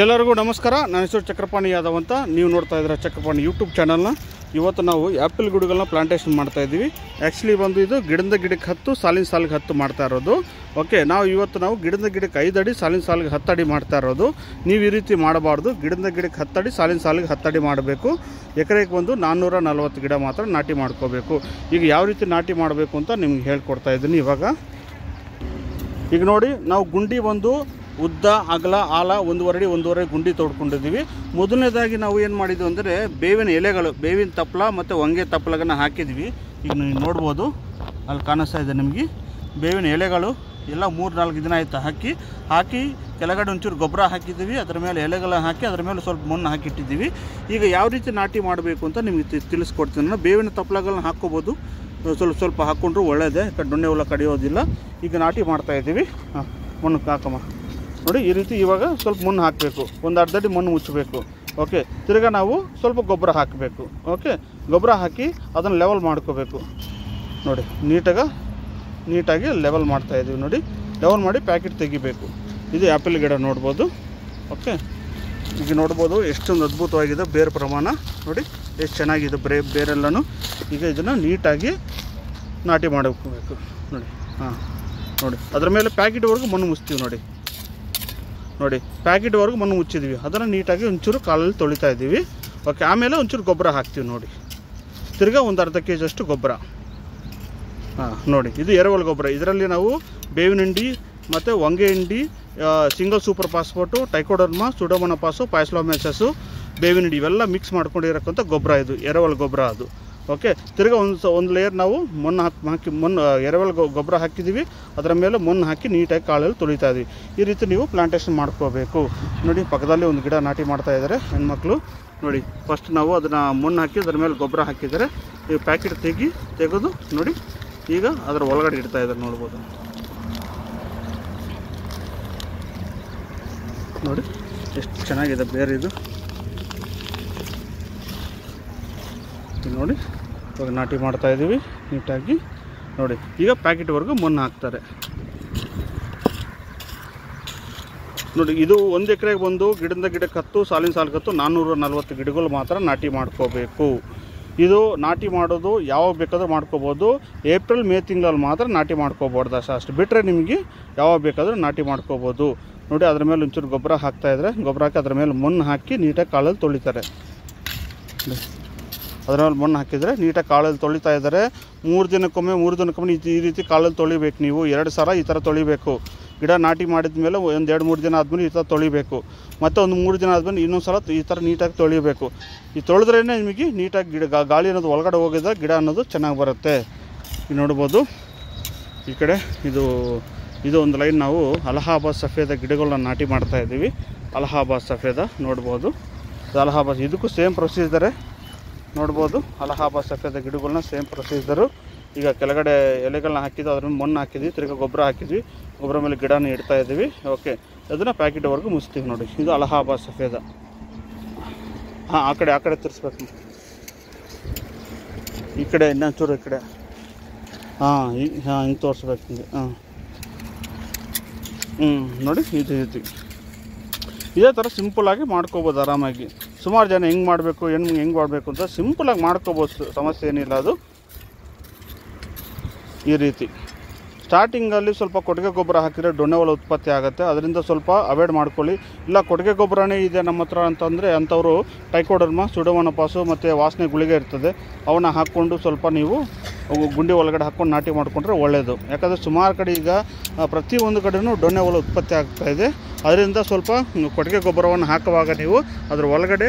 ಎಲ್ಲರಿಗೂ ನಮಸ್ಕಾರ. ನನ್ನ ಹೆಸರು ಚಕ್ರಪಾಣಿ ಯಾದವ್ ಅಂತ. ನೀವು ನೋಡ್ತಾ ಇದ್ದೀರಾ ಚಕ್ರಪಾಣಿ ಯೂಟ್ಯೂಬ್ ಚಾನಲ್ನ. ಇವತ್ತು ನಾವು ಆ್ಯಪಲ್ ಗಿಡಗಳನ್ನ ಪ್ಲಾಂಟೇಷನ್ ಮಾಡ್ತಾ ಇದ್ದೀವಿ. ಆ್ಯಕ್ಚುಲಿ ಬಂದು ಇದು ಗಿಡದ ಗಿಡಕ್ಕೆ 10 ಸಾಲಿನ ಸಾಲಿಗೆ 10 ಮಾಡ್ತಾ ಇರೋದು. ಓಕೆ, ಇವತ್ತು ನಾವು ಗಿಡದ ಗಿಡಕ್ಕೆ 5 ಅಡಿ ಸಾಲಿನ ಸಾಲಿಗೆ 10 ಅಡಿ ಮಾಡ್ತಾ ಇರೋದು. ನೀವು ಈ ರೀತಿ ಮಾಡಬಾರ್ದು. ಗಿಡದ ಗಿಡಕ್ಕೆ 10 ಅಡಿ ಸಾಲಿನ ಸಾಲಿಗೆ 10 ಅಡಿ ಮಾಡಬೇಕು. ಎಕರೆಗೆ ಒಂದು 440 ಗಿಡ ಮಾತ್ರ ನಾಟಿ ಮಾಡ್ಕೋಬೇಕು. ಈಗ ಯಾವ ರೀತಿ ನಾಟಿ ಮಾಡಬೇಕು ಅಂತ ನಿಮ್ಗೆ ಹೇಳ್ಕೊಡ್ತಾ ಇದ್ದೀನಿ. ಈಗ ನೋಡಿ, ನಾವು ಗುಂಡಿ ಒಂದು ಉದ್ದ ಅಗಲ ಆಳ 1.5 ಗುಂಡಿ ತೋಡ್ಕೊಂಡಿದ್ದೀವಿ. ಮೊದಲನೇದಾಗಿ ನಾವು ಏನು ಮಾಡಿದ್ವಿ ಅಂದರೆ ಬೇವಿನ ಎಲೆಗಳು, ಬೇವಿನ ತಪ್ಪಲ ಮತ್ತು ಹೊಂಗೆ ತಪ್ಪಲಗನ್ನು ಹಾಕಿದ್ವಿ. ಈಗ ನೀವು ನೋಡ್ಬೋದು, ಅಲ್ಲಿ ಕಾಣಿಸ್ತಾ ಇದೆ ನಿಮಗೆ ಬೇವಿನ ಎಲೆಗಳು ಎಲ್ಲ 3-4 ದಿನ ಆಯಿತು ಹಾಕಿ ಕೆಳಗಡೆ ಒಂಚೂರು ಗೊಬ್ಬರ ಹಾಕಿದ್ದೀವಿ. ಅದರ ಮೇಲೆ ಎಲೆಗಳ ಹಾಕಿ ಅದರ ಮೇಲೆ ಸ್ವಲ್ಪ ಮಣ್ಣು ಹಾಕಿಟ್ಟಿದ್ದೀವಿ. ಈಗ ಯಾವ ರೀತಿ ನಾಟಿ ಮಾಡಬೇಕು ಅಂತ ನಿಮಗೆ ತಿಳಿಸ್ಕೊಡ್ತೀನಿ ನಾನು. ಬೇವಿನ ತಪ್ಪಲಗಳನ್ನ ಹಾಕ್ಕೋಬೋದು, ಸ್ವಲ್ಪ ಹಾಕ್ಕೊಂಡ್ರು ಒಳ್ಳೆಯದೇ, ಡೊಣ್ಣೆ ಹುಳ ಕಡಿಯೋದಿಲ್ಲ. ಈಗ ನಾಟಿ ಮಾಡ್ತಾಯಿದ್ದೀವಿ. ಮಣ್ಣು ಹಾಕಮ್ಮ ನೋಡಿ, ಈ ರೀತಿ ಇವಾಗ ಸ್ವಲ್ಪ ಮಣ್ಣು ಹಾಕಬೇಕು, ಒಂದು ಅರ್ಧ ಅಡಿ ಮಣ್ಣು ಮುಚ್ಚಬೇಕು. ಓಕೆ, ತಿರ್ಗಾ ನಾವು ಸ್ವಲ್ಪ ಗೊಬ್ಬರ ಹಾಕಬೇಕು. ಓಕೆ, ಗೊಬ್ಬರ ಹಾಕಿ ಅದನ್ನು ಲೆವೆಲ್ ಮಾಡ್ಕೋಬೇಕು. ನೋಡಿ, ನೀಟಾಗಿ ಲೆವೆಲ್ ಮಾಡ್ತಾಯಿದ್ದೀವಿ. ನೋಡಿ, ಲೆವೆಲ್ ಮಾಡಿ ಪ್ಯಾಕೆಟ್ ತೆಗಿಬೇಕು. ಇದು ಆ್ಯಪಲ್ ಗಿಡ ನೋಡ್ಬೋದು. ಓಕೆ, ಈಗ ನೋಡ್ಬೋದು ಎಷ್ಟೊಂದು ಅದ್ಭುತವಾಗಿದೆ ಬೇರೆ ಪ್ರಮಾಣ. ನೋಡಿ ಎಷ್ಟು ಚೆನ್ನಾಗಿದೆ ಬೇರೆಲ್ಲನೂ. ಈಗ ಇದನ್ನು ನೀಟಾಗಿ ನಾಟಿ ಮಾಡ್ಕೋಬೇಕು. ನೋಡಿ ಅದರ ಮೇಲೆ ಪ್ಯಾಕೆಟ್ವರೆಗೂ ಮಣ್ಣು ಮುಚ್ತೀವಿ. ನೋಡಿ ಪ್ಯಾಕೆಟ್ವರೆಗೂ ಮಣ್ಣು ಮುಚ್ಚಿದ್ವಿ. ಅದನ್ನು ನೀಟಾಗಿ ಒಂಚೂರು ಕಾಲಲ್ಲಿ ತೊಳಿತಾ ಇದ್ದೀವಿ. ಓಕೆ, ಆಮೇಲೆ ಒಂಚೂರು ಗೊಬ್ಬರ ಹಾಕ್ತೀವಿ. ನೋಡಿ, ತಿರ್ಗಾ ಒಂದು ಅರ್ಧ kg ಅಷ್ಟು ಗೊಬ್ಬರ. ನೋಡಿ, ಇದು ಎರೆಹುಳ ಗೊಬ್ಬರ. ಇದರಲ್ಲಿ ನಾವು ಬೇವಿನ ಹಿಂಡಿ ಮತ್ತು ಹೊಂಗೆ ಹಿಂಡಿ, single super phosphate, trichoderma, pseudomonas, paecilomyces, ಬೇವಿನ ಹಿಂಡಿ ಇವೆಲ್ಲ ಮಿಕ್ಸ್ ಮಾಡ್ಕೊಂಡಿರೋಕ್ಕಂಥ ಗೊಬ್ಬರ. ಇದು ಎರೆಹುಳ ಗೊಬ್ಬರ ಅದು. ಓಕೆ, ತಿರ್ಗಾ ಒಂದು ಲೇಯರ್ ನಾವು ಮಣ್ಣು ಎರೆಹುಳ ಗೊಬ್ಬರ ಹಾಕಿದ್ದೀವಿ. ಅದರ ಮೇಲೆ ಮಣ್ಣು ಹಾಕಿ ನೀಟಾಗಿ ಕಾಳಲ್ಲಿ ತೊಳಿತಾ ಇದ್ದೀವಿ. ಈ ರೀತಿ ನೀವು ಪ್ಲಾಂಟೇಷನ್ ಮಾಡ್ಕೋಬೇಕು. ನೋಡಿ, ಪಕ್ಕದಲ್ಲಿ ಒಂದು ಗಿಡ ನಾಟಿ ಮಾಡ್ತಾ ಇದ್ದಾರೆ ಹೆಣ್ಮಕ್ಳು. ನೋಡಿ, ಫಸ್ಟ್ ನಾವು ಅದನ್ನು ಮಣ್ಣು ಹಾಕಿ ಅದರ ಮೇಲೆ ಗೊಬ್ಬರ ಹಾಕಿದ್ದಾರೆ. ಈ ಪ್ಯಾಕೆಟ್ ತೆಗೆದು ನೋಡಿ, ಈಗ ಅದರ ಒಳಗಡೆ ಇಡ್ತಾ ಇದ್ದಾರೆ. ನೋಡ್ಬೋದು, ನೋಡಿ ಎಷ್ಟು ಚೆನ್ನಾಗಿದೆ ಬೇರೆ ಇದು. ನೋಡಿ, ಇವಾಗ ನಾಟಿ ಮಾಡ್ತಾ ಇದ್ದೀವಿ ನೀಟಾಗಿ. ನೋಡಿ, ಈಗ ಪ್ಯಾಕೆಟ್ವರೆಗೂ ಮಣ್ಣು ಹಾಕ್ತಾರೆ. ನೋಡಿ, ಇದು 1 ಎಕರೆಗೆ ಬಂದು ಗಿಡದ ಗಿಡಕ್ಕೆ 10 ಸಾಲಿನ ಸಾಲಿಗೆ 10 440 ಗಿಡಗಳು ಮಾತ್ರ ನಾಟಿ ಮಾಡ್ಕೋಬೇಕು. ಇದು ನಾಟಿ ಮಾಡೋದು ಯಾವಾಗ ಬೇಕಾದರೂ ಮಾಡ್ಕೋಬೋದು. ಏಪ್ರಿಲ್ ಮೇ ತಿಂಗಳಲ್ಲಿ ಮಾತ್ರ ನಾಟಿ ಮಾಡ್ಕೋಬಾರ್ದು. ಅಷ್ಟು ಬಿಟ್ಟರೆ ನಿಮಗೆ ಯಾವಾಗ ಬೇಕಾದರೂ ನಾಟಿ ಮಾಡ್ಕೋಬೋದು. ನೋಡಿ, ಅದರ ಮೇಲೆ ಒಂಚೂರು ಗೊಬ್ಬರ ಹಾಕ್ತಾಯಿದ್ರೆ, ಗೊಬ್ಬರ ಹಾಕಿ ಅದರ ಮೇಲೆ ಮಣ್ಣು ಹಾಕಿ ನೀಟಾಗಿ ಕಾಳಲ್ಲಿ ತೊಳಿತಾರೆ. ಅದರ ಮೇಲೆ ಮಣ್ಣು ಹಾಕಿದರೆ ನೀಟಾಗಿ ಕಾಳಲ್ಲಿ ತೊಳಿತಾ ಇದ್ದಾರೆ. 3 ದಿನಕ್ಕೊಮ್ಮೆ ಈ ರೀತಿ ಕಾಳಲ್ಲಿ ತೊಳಿಬೇಕು. ನೀವು 2 ಸಲ ಈ ಥರ ತೊಳಿಬೇಕು. ಗಿಡ ನಾಟಿ ಮಾಡಿದ ಮೇಲೆ ಒಂದು 2-3 ದಿನ ಆದಮೇಲೆ ಈ ಥರ ತೊಳಿಬೇಕು. ಮತ್ತು ಒಂದು 3 ದಿನ ಆದಮೇಲೆ ಇನ್ನೊಂದು ಸಲ ಈ ಥರ ನೀಟಾಗಿ ತೊಳಿಬೇಕು. ಈ ತೊಳೆದ್ರೇ ನಿಮಗೆ ನೀಟಾಗಿ ಗಾಳಿ ಅನ್ನೋದು ಒಳಗಡೆ ಹೋಗಿದ್ರೆ ಗಿಡ ಅನ್ನೋದು ಚೆನ್ನಾಗಿ ಬರುತ್ತೆ. ಈಗ ನೋಡ್ಬೋದು, ಈ ಕಡೆ ಇದು ಒಂದು ಲೈನ್ ನಾವು ಅಲಹಾಬಾದ್ ಸಫೇದ ಗಿಡಗಳನ್ನ ನಾಟಿ ಮಾಡ್ತಾಯಿದ್ದೀವಿ. ಅಲಹಾಬಾದ್ ಸಫೇದ ನೋಡ್ಬೋದು, ಅಲಹಾಬಾದ್ ಇದಕ್ಕೂ ಸೇಮ್ ಪ್ರೊಸೀಜರೇ. ನೋಡ್ಬೋದು, ಅಲಹಾಬಾದ್ ಸಫೇದ ಗಿಡಗಳನ್ನ ಸೇಮ್ ಪ್ರೊಸೀಜರು. ಈಗ ಕೆಳಗಡೆ ಎಲೆಗಳನ್ನ ಹಾಕಿದ್ದು, ಅದ್ರ ಮೇಲೆ ಮಣ್ಣು ಹಾಕಿದ್ವಿ, ತಿರ್ಗಿ ಗೊಬ್ಬರ ಹಾಕಿದ್ವಿ. ಗೊಬ್ಬರ ಮೇಲೆ ಗಿಡನ ಇಡ್ತಾ ಇದ್ದೀವಿ. ಓಕೆ, ಅದನ್ನು ಪ್ಯಾಕೆಟ್ವರೆಗೂ ಮುಚ್ತೀವಿ. ನೋಡಿ, ಇದು ಅಲಹಾಬಾದ್ ಸಫೇದ. ಆ ಕಡೆ ತಿರ್ಸ್ಬೇಕು. ಈ ಕಡೆ ಇನ್ನೊಂಚೂರು ಈ ಕಡೆ ಹಿಂಗೆ ತೋರಿಸ್ಬೇಕು. ಹಿಂಗೆ ನೋಡಿ, ಇದೇ ಥರ ಸಿಂಪಲ್ಲಾಗಿ ಮಾಡ್ಕೋಬೋದು ಆರಾಮಾಗಿ. ಸುಮಾರು ಜನ ಹೆಂಗೆ ಮಾಡಬೇಕು ಹೆಂಗೆ ಮಾಡಬೇಕು ಅಂತ ಸಿಂಪಲಾಗಿ ಮಾಡ್ಕೋಬೋದು, ಸಮಸ್ಯೆ ಏನಿಲ್ಲ. ಅದು ಈ ರೀತಿ ಸ್ಟಾರ್ಟಿಂಗಲ್ಲಿ ಸ್ವಲ್ಪ ಕೊಟ್ಟಿಗೆ ಗೊಬ್ಬರ ಹಾಕಿದರೆ ಡೊಣ್ಣೆ ಹುಳ ಉತ್ಪತ್ತಿ ಆಗುತ್ತೆ. ಅದರಿಂದ ಸ್ವಲ್ಪ ಅವಾಯ್ಡ್ ಮಾಡ್ಕೊಳ್ಳಿ. ಇಲ್ಲ ಕೊಟ್ಟಿಗೆ ಗೊಬ್ಬರನೇ ಇದೆ ನಮ್ಮ ಹತ್ರ ಅಂತಂದರೆ ಅಂಥವರು ಟ್ರೈಕೋಡರ್ಮಾ, ಸುಡೋಮೋನಾಸ್ ಮತ್ತು ವಾಸನೆ ಗುಳಿಗೆ ಇರ್ತದೆ, ಅವನ್ನ ಹಾಕ್ಕೊಂಡು ಸ್ವಲ್ಪ ನೀವು ಗುಂಡಿ ಒಳಗಡೆ ಹಾಕ್ಕೊಂಡು ನಾಟಿ ಮಾಡಿಕೊಂಡ್ರೆ ಒಳ್ಳೆಯದು. ಯಾಕಂದರೆ ಸುಮಾರು ಕಡೆ ಈಗ ಪ್ರತಿಯೊಂದು ಕಡೆಯೂ ಡೊಣ್ಣೆ ಹುಳ ಉತ್ಪತ್ತಿ ಆಗ್ತಾಯಿದೆ. ಅದರಿಂದ ಸ್ವಲ್ಪ ಕೊಟ್ಟಿಗೆ ಗೊಬ್ಬರವನ್ನು ಹಾಕುವಾಗ ನೀವು ಅದರ ಒಳಗಡೆ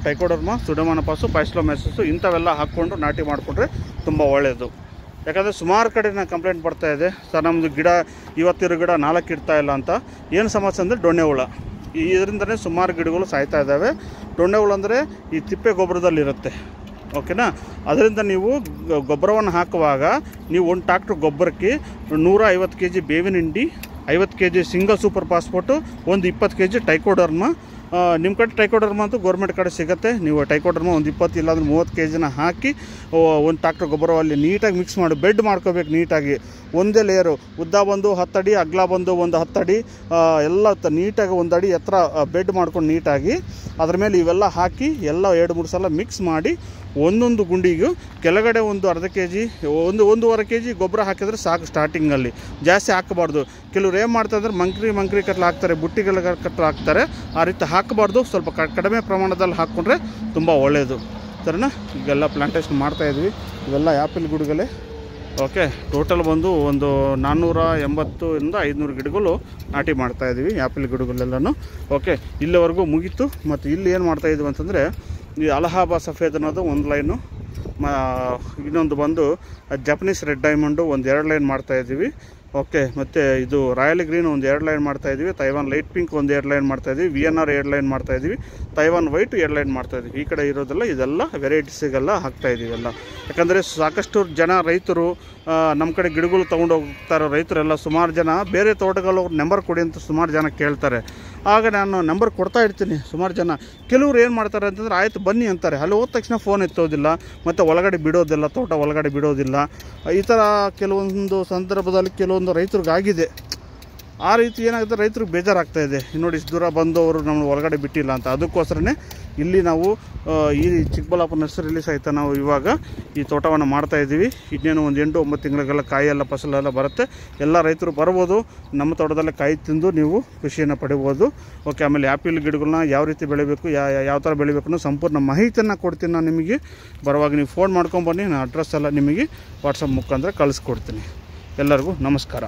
ಟ್ರೈಕೋಡರ್ಮಾ, ಸುಡೋಮೋನಾಸ್, ಪೈಸ್ಲೋಮೇಸಸ್ಸು ಇಂಥವೆಲ್ಲ ಹಾಕ್ಕೊಂಡು ನಾಟಿ ಮಾಡಿಕೊಂಡ್ರೆ ತುಂಬ ಒಳ್ಳೆಯದು. ಯಾಕಂದರೆ ಸುಮಾರು ಕಡೆ ನಾನು ಕಂಪ್ಲೇಂಟ್ ಬರ್ತಾಯಿದೆ, ಸರ್ ನಮ್ಮದು ಗಿಡ ಇವತ್ತಿರೋ ಗಿಡ 4 ಇರ್ತಾಯಿಲ್ಲ ಅಂತ. ಏನು ಸಮಸ್ಯೆ ಅಂದರೆ ಡೊಣ್ಣೆ ಹುಳ. ಇದರಿಂದನೇ ಸುಮಾರು ಗಿಡಗಳು ಸಾಯ್ತಾ ಇದ್ದಾವೆ. ಡೊಣ್ಣೆ ಹುಳ ಅಂದರೆ ಈ ತಿಪ್ಪೆ ಗೊಬ್ಬರದಲ್ಲಿರುತ್ತೆ. ಓಕೆನಾ, ಅದರಿಂದ ನೀವು ಗೊಬ್ಬರವನ್ನು ಹಾಕುವಾಗ ನೀವು 1 ಟ್ರಾಕ್ಟರ್ ಗೊಬ್ಬರಕ್ಕೆ 150 kg ಬೇವಿನ ಹಿಂಡಿ, 50 kg ಸಿಂಗಲ್ ಸೂಪರ್ ಫಾಸ್ಫೇಟು, ಒಂದು 20 kg ಟ್ರೈಕೋಡರ್ಮಾ. ನಿಮ್ಮ ಕಡೆ ಟ್ರೈಕೋಡರ್ಮಾ ಅಂತೂ ಗೌರ್ಮೆಂಟ್ ಕಡೆ ಸಿಗುತ್ತೆ. ನೀವು ಟ್ರೈಕೋಡರ್ಮಾ ಒಂದು 20 ಇಲ್ಲಾಂದ್ರೆ 30 kg ಹಾಕಿ 1 ಟ್ರಾಕ್ಟರ್ ಗೊಬ್ಬರವಲ್ಲಿ ನೀಟಾಗಿ ಮಿಕ್ಸ್ ಮಾಡಿ ಬೆಡ್ ಮಾಡ್ಕೋಬೇಕು. ನೀಟಾಗಿ ಒಂದೇ ಲೇಯರು, ಉದ್ದ ಬಂದು 10 ಅಡಿ, ಅಗಲ ಬಂದು ಒಂದು 10 ಅಡಿ, ಎಲ್ಲ ನೀಟಾಗಿ 1 ಅಡಿ ಎತ್ತರ ಬೆಡ್ ಮಾಡ್ಕೊಂಡು ನೀಟಾಗಿ ಅದ್ರ ಮೇಲೆ ಇವೆಲ್ಲ ಹಾಕಿ ಎಲ್ಲ 2-3 ಸಲ ಮಿಕ್ಸ್ ಮಾಡಿ ಒಂದೊಂದು ಗುಂಡಿಗೂ ಕೆಳಗಡೆ ಒಂದು ಅರ್ಧ kg 1.5 kg ಗೊಬ್ಬರ ಹಾಕಿದ್ರೆ ಸಾಕು. ಸ್ಟಾರ್ಟಿಂಗಲ್ಲಿ ಜಾಸ್ತಿ ಹಾಕಬಾರ್ದು. ಕೆಲವ್ರು ಏನು ಮಾಡ್ತಾಯಿದ್ರೆ ಮಂಕ್ರಿ ಕಟ್ಲು ಹಾಕ್ತಾರೆ, ಬುಟ್ಟಿಗಳ ಕಟ್ಲು ಹಾಕ್ತಾರೆ. ಆ ರೀತಿ ಹಾಕಬಾರ್ದು. ಸ್ವಲ್ಪ ಕಡಿಮೆ ಪ್ರಮಾಣದಲ್ಲಿ ಹಾಕ್ಕೊಂಡ್ರೆ ತುಂಬ ಒಳ್ಳೆಯದು. ಸರಿನಾ? ಈಗೆಲ್ಲ ಪ್ಲಾಂಟೇಷನ್ ಮಾಡ್ತಾಯಿದ್ವಿ. ಇವೆಲ್ಲ ಆ್ಯಪಲ್ ಗಿಡಗಳೇ. ಓಕೆ, ಟೋಟಲ್ ಬಂದು ಒಂದು 480 ಇಂದ 500 ಗಿಡಗಳು ನಾಟಿ ಮಾಡ್ತಾಯಿದ್ವಿ, ಆ್ಯಪಲ್ ಗಿಡಗಳೆಲ್ಲನೂ. ಓಕೆ, ಇಲ್ಲಿವರೆಗೂ ಮುಗೀತು. ಮತ್ತು ಇಲ್ಲಿ ಏನು ಮಾಡ್ತಾಯಿದ್ವಿ ಅಂತಂದರೆ, ಈ ಅಲಹಾಬಾದ್ ಸಫೇದ್ ಅನ್ನೋದು ಒಂದು ಲೈನು, ಇನ್ನೊಂದು ಬಂದು ಜಪನೀಸ್ ರೆಡ್ ಡೈಮಂಡು ಒಂದು 2 ಲೈನ್ ಮಾಡ್ತಾಯಿದ್ದೀವಿ. ಓಕೆ, ಮತ್ತು ಇದು ರಾಯಲ್ ಗ್ರೀನ್ ಒಂದು 2 ಲೈನ್ ಮಾಡ್ತಾಯಿದ್ವಿ, ತೈವಾನ್ ಲೈಟ್ ಪಿಂಕ್ ಒಂದು 2 ಲೈನ್ ಮಾಡ್ತಾಯಿದ್ವಿ, VNR 2 ಲೈನ್ ಮಾಡ್ತಾಯಿದ್ವಿ, ತೈವಾನ್ ವೈಟ್ 2 ಲೈನ್ ಮಾಡ್ತಾಯಿದ್ವಿ. ಈ ಕಡೆ ಇರೋದೆಲ್ಲ ಇದೆಲ್ಲ ವೆರೈಟೀಸಿಗೆಲ್ಲ ಹಾಕ್ತಾಯಿದ್ದೀವಿ ಎಲ್ಲ. ಯಾಕಂದರೆ ಸಾಕಷ್ಟು ಜನ ರೈತರು ನಮ್ಮ ಕಡೆ ಗಿಡಗಳು ತೊಗೊಂಡು ಹೋಗ್ತಾರೆ. ರೈತರೆಲ್ಲ ಸುಮಾರು ಜನ ಬೇರೆ ತೋಟಗಳು ನಂಬರ್ ಕೊಡಿ ಅಂತ ಸುಮಾರು ಜನ ಕೇಳ್ತಾರೆ. ಆಗ ನಾನು ನಂಬರ್ ಕೊಡ್ತಾ ಇರ್ತೀನಿ. ಸುಮಾರು ಜನ ಕೆಲವ್ರು ಏನು ಮಾಡ್ತಾರೆ ಅಂತಂದರೆ, ಆಯಿತು ಬನ್ನಿ ಅಂತಾರೆ. ಅಲ್ಲಿ ಹೋದ ತಕ್ಷಣ ಫೋನ್ ಎತ್ತೋದಿಲ್ಲ, ಮತ್ತು ಒಳಗಡೆ ಬಿಡೋದಿಲ್ಲ, ತೋಟ ಒಳಗಡೆ ಬಿಡೋದಿಲ್ಲ. ಈ ಥರ ಕೆಲವೊಂದು ಸಂದರ್ಭದಲ್ಲಿ ಕೆಲವೊಂದು ರೈತರಿಗಾಗಿದೆ. ಆ ರೀತಿ ಏನಾಗುತ್ತೆ, ರೈತರಿಗೆ ಬೇಜಾರಾಗ್ತಾಯಿದೆ. ನೋಡಿ, ಇಷ್ಟು ದೂರ ಬಂದು ಅವರು ನಮ್ಮನ್ನು ಒಳಗಡೆ ಬಿಟ್ಟಿಲ್ಲ ಅಂತ. ಅದಕ್ಕೋಸ್ಕರನೇ ಇಲ್ಲಿ ನಾವು ಈ ಚಿಕ್ಕಬಳ್ಳಾಪುರ ನರ್ಸರಿಯಲ್ಲಿ ಸಹಿತ ನಾವು ಇವಾಗ ಈ ತೋಟವನ್ನು ಮಾಡ್ತಾಯಿದ್ದೀವಿ. ಇನ್ನೇನು ಒಂದು 8-9 ತಿಂಗಳಿಗೆಲ್ಲ ಕಾಯೆಲ್ಲ ಫಸಲೆಲ್ಲ ಬರುತ್ತೆ. ಎಲ್ಲ ರೈತರು ಬರ್ಬೋದು, ನಮ್ಮ ತೋಟದಲ್ಲೇ ಕಾಯಿ ತಿಂದು ನೀವು ಖುಷಿಯನ್ನು ಪಡಿಬೋದು. ಓಕೆ, ಆಮೇಲೆ ಆ್ಯಪಲ್ ಗಿಡಗಳನ್ನ ಯಾವ ರೀತಿ ಬೆಳಿಬೇಕು, ಯಾವ ಥರ ಬೆಳಿಬೇಕು ಅನ್ನೋ ಸಂಪೂರ್ಣ ಮಾಹಿತಿಯನ್ನು ಕೊಡ್ತೀನಿ ನಾನು ನಿಮಗೆ. ಬರುವಾಗ ನೀವು ಫೋನ್ ಮಾಡ್ಕೊಂಬನ್ನಿ, ನಾನು ಅಡ್ರೆಸ್ ಎಲ್ಲ ನಿಮಗೆ ವಾಟ್ಸಪ್ ಮುಖಾಂತರ ಕಳಿಸ್ಕೊಡ್ತೀನಿ. ಎಲ್ಲರಿಗೂ ನಮಸ್ಕಾರ.